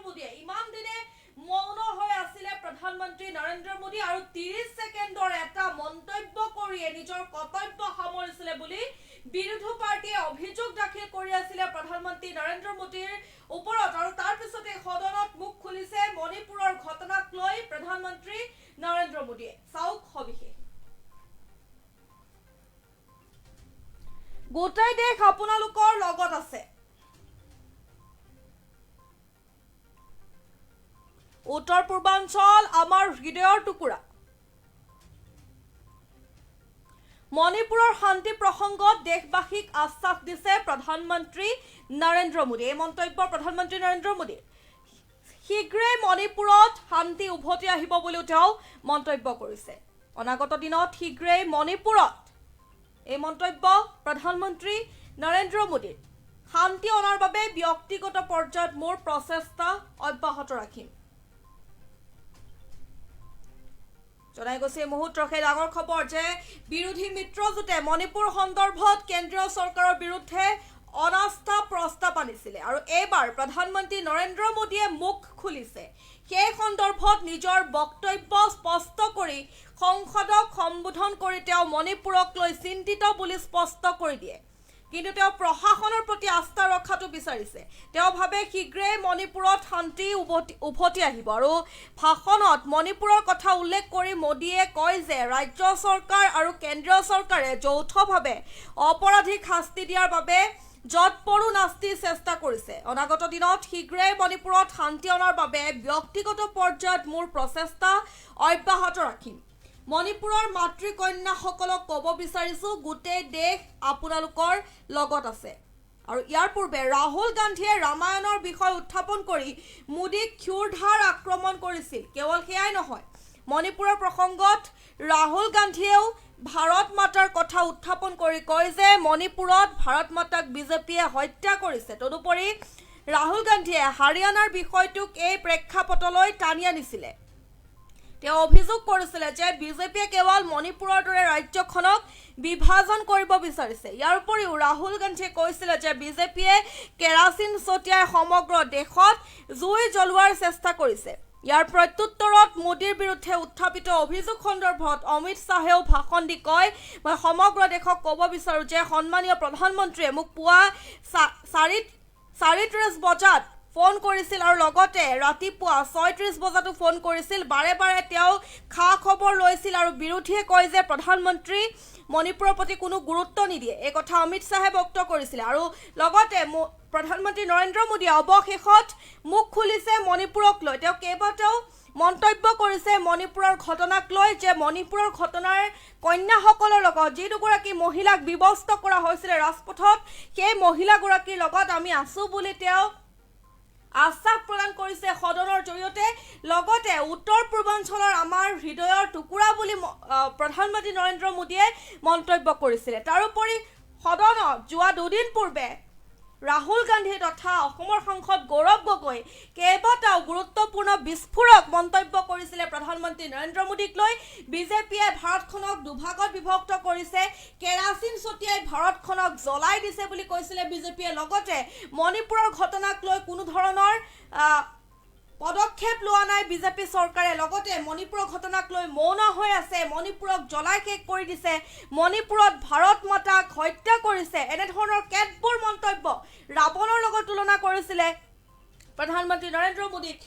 মোদীয়ে ইমান দিনে মৌন হৈ আছিলে প্ৰধানমন্ত্ৰী নৰেন্দ্ৰ মোদী আৰু 30 সেকেন্ডৰ এটা মন্তব্য কৰিয়ে নিজৰ কৰ্তব্য সামৰিছিলে বুলি বিৰোধী পাৰ্টিয়ে অভিযোগ দাখিল কৰি আছিলে প্ৰধানমন্ত্ৰী নৰেন্দ্ৰ মোদীৰ ওপৰত আৰু তাৰ পিছতে সদনত মুখ খুলিছে মণিপুৰৰ ঘটনাক লৈ প্ৰধানমন্ত্ৰী নৰেন্দ্ৰ মোদীয়ে চাওক সবিশেষ গোটেই দেশ আপোনালোকৰ লগত আছে উত্তৰ পূৰ্বাঞ্চল আমাৰ হৃদয়ৰ টুকুৰা মণিপুৰৰ শান্তি প্ৰসংগত দেশবাসীক আশ্বাস দিছে প্ৰধানমন্ত্ৰী নৰেন্দ্ৰ মোদী এই মন্তব্য প্ৰধানমন্ত্ৰী নৰেন্দ্ৰ মোদী শীঘ্ৰেই মণিপুৰত শান্তি উভতি আহিব বুলিও তেওঁ মন্তব্য কৰিছে অনাগত দিনত শীঘ্ৰেই মণিপুৰত এই মন্তব্য প্ৰধানমন্ত্ৰী নৰেন্দ্ৰ মোদী শান্তি অনাৰ বাবে ব্যক্তিগত পৰ্যায়ত মোৰ প্ৰচেষ্টা অব্যাহত ৰাখিম জনাই গৈছে মুহূৰ্তৰ সেই ডাঙৰ খবৰ যে বিৰোধী মিত্ৰজোঁটে মণিপুৰ সন্দৰ্ভত কেন্দ্ৰীয় চৰকাৰৰ বিৰুদ্ধে অনাস্থা প্ৰস্তাৱ আনিছিলে আৰু এইবাৰ প্ৰধানমন্ত্ৰী নৰেন্দ্ৰ মোদীয়ে মুখ খুলিছে সেই সন্দৰ্ভত নিজৰ বক্তব্য স্পষ্ট কৰি সংসদক সম্বোধন কৰি তেওঁ মণিপুৰক লৈ চিন্তিত বুলি স্পষ্ট কৰি দিয়ে কিন্তু তেওঁ প্ৰশাসনৰ প্ৰতি আস্থা ৰখাটো বিচাৰিছে তেওঁ ভাবে শীঘ্ৰেই মণিপুৰত শান্তি উভতি আহিব আৰু ভাষণত মণিপুৰৰ কথা উল্লেখ কৰি মোদীয়ে কয় যে ৰাজ্য চৰকাৰ আৰু কেন্দ্ৰীয় চৰকাৰে যৌথভাৱে অপৰাধীক শাস্তি দিয়াৰ বাবে যৎপৰো নাস্তি চেষ্টা কৰিছে অনাগত দিনত শীঘ্ৰেই মণিপুৰত শান্তি অনাৰ বাবে ব্যক্তিগত পৰ্যায়ত মোৰ প্ৰচেষ্টা অব্যাহত ৰাখিম মণিপুৰৰ মাতৃকন্যাসকলক ক'ব বিচাৰিছো গোটেই দেশ আপোনালোকৰ লগত আছে আৰু ইয়াৰ পূৰ্বে ৰাহুল গান্ধীয়ে ৰামায়ণৰ বিষয় উত্থাপন কৰি মোদীক ক্ষুৰধাৰ আক্ৰমণ কৰিছিল কেৱল সেয়াই নহয় মণিপুৰৰ প্ৰসংগত ৰাহুল গান্ধীয়েও ভাৰত মাতাৰ কথা উত্থাপন কৰি কয় যে মণিপুৰত ভাৰত মাতাক বিজেপিয়ে হত্যা কৰিছে তদুপৰি ৰাহুল গান্ধীয়ে হাৰিয়ানাৰ বিষয়টোক এই প্ৰেক্ষাপটলৈ টানি আনিছিলে তেওঁ অভিযোগ কৰিছিলে যে বিজেপিয়ে কেৱল মণিপুৰৰ দৰে ৰাজ্যখনক বিভাজন কৰিব বিচাৰিছে ইয়াৰ উপৰিও ৰাহুল গান্ধীয়ে কৈছিলে যে বিজেপিয়ে কেৰাচিন ছটিয়াই সমগ্ৰ দেশত জুই জ্বলোৱাৰ চেষ্টা কৰিছে ইয়াৰ প্ৰত্যুত্তৰত মোদীৰ বিৰুদ্ধে উত্থাপিত অভিযোগ সন্দৰ্ভত অমিত শাহেও ভাষণ দি কয় মই সমগ্ৰ দেশক ক'ব বিচাৰো যে সন্মানীয় প্ৰধানমন্ত্ৰীয়ে মোক পুৱা 4:30 বজাত ফোন কৰিছিল আৰু লগতে ৰাতিপুৱা 6:30 বজাতো ফোন কৰিছিল বাৰে বাৰে তেওঁ খা খবৰ লৈছিল আৰু বিৰোধীয়ে কয় যে প্ৰধানমন্ত্ৰী মণিপুৰৰ প্ৰতি কোনো গুৰুত্ব নিদিয়ে এই কথা অমিত শাহে বক্ত কৰিছিল আৰু লগতে প্ৰধানমন্ত্ৰী নৰেন্দ্ৰ মোদীয়ে অৱশেষত মুখ খুলিছে মণিপুৰক লৈ তেওঁ কেইবাটাও মন্তব্য কৰিছে মণিপুৰৰ ঘটনাক লৈ যে মণিপুৰৰ ঘটনাৰ কন্যাসকলৰ লগত যি দুগৰাকী মহিলাক বিবস্ত কৰা হৈছিল ৰাজপথত সেই মহিলাগৰাকীৰ লগত আমি আছো বুলি তেওঁ আশ্বাস প্ৰদান কৰিছে সদনৰ জৰিয়তে লগতে উত্তৰ পূৰ্বাঞ্চলৰ আমাৰ হৃদয়ৰ টুকুৰা বুলি প্ৰধানমন্ত্ৰী নৰেন্দ্ৰ মোদীয়ে মন্তব্য কৰিছিল তাৰোপৰি সদনত যোৱা দুদিন পূৰ্বে ৰাহুল গান্ধী তথা অসমৰ সাংসদ গৌৰৱ গগৈ কেইবাটাও গুৰুত্বপূৰ্ণ বিস্ফোৰক মন্তব্য কৰিছিলে প্ৰধানমন্ত্ৰী নৰেন্দ্ৰ মোদীক লৈ বিজেপিয়ে ভাৰতখনক দুভাগত বিভক্ত কৰিছে কেৰাচিন ছটিয়াই ভাৰতখনক জ্বলাই দিছে বুলি কৈছিলে বিজেপিয়ে লগতে মণিপুৰৰ ঘটনাক লৈ কোনো ধৰণৰ পদক্ষেপ লোৱা নাই বিজেপি চৰকাৰে লগতে মণিপুৰৰ ঘটনাক লৈ মৌন হৈ আছে মণিপুৰক জ্বলাই শেষ কৰি দিছে মণিপুৰত ভাৰত মাতাক হত্যা কৰিছে এনে ধৰণৰ কেতবোৰ মন্তব্য ৰাৱণৰ লগত তুলনা কৰিছিলে প্ৰধানমন্ত্ৰী নৰেন্দ্ৰ মোদীক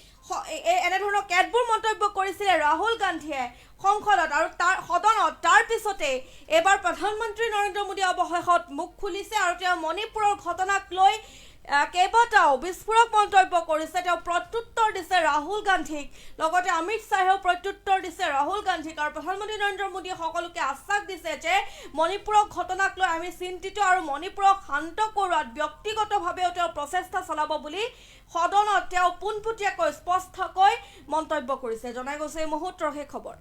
এনে ধৰণৰ কেতবোৰ মন্তব্য কৰিছিলে ৰাহুল গান্ধীয়ে সংসদত আৰু তাৰ সদনত তাৰ পিছতে এবাৰ প্ৰধানমন্ত্ৰী নৰেন্দ্ৰ মোদীয়ে অৱশেষত মুখ খুলিছে আৰু তেওঁ মণিপুৰৰ ঘটনাক লৈ কেইবাটাও বিস্ফোৰক মন্তব্য কৰিছে তেওঁ প্ৰত্যুত্তৰ দিছে ৰাহুল গান্ধীক লগতে অমিত শাহেও প্ৰত্যুত্তৰ দিছে ৰাহুল গান্ধীক আৰু প্ৰধানমন্ত্ৰী নৰেন্দ্ৰ মোদীয়ে সকলোকে আশ্বাস দিছে যে মণিপুৰৰ ঘটনাক লৈ আমি চিন্তিত আৰু মণিপুৰক শান্ত কৰোৱাত ব্যক্তিগতভাৱেও তেওঁ প্ৰচেষ্টা চলাব বুলি সদনত তেওঁ পোনপটীয়াকৈ স্পষ্টকৈ মন্তব্য কৰিছে জনাই গৈছে এই মুহূৰ্তৰ সেই খবৰ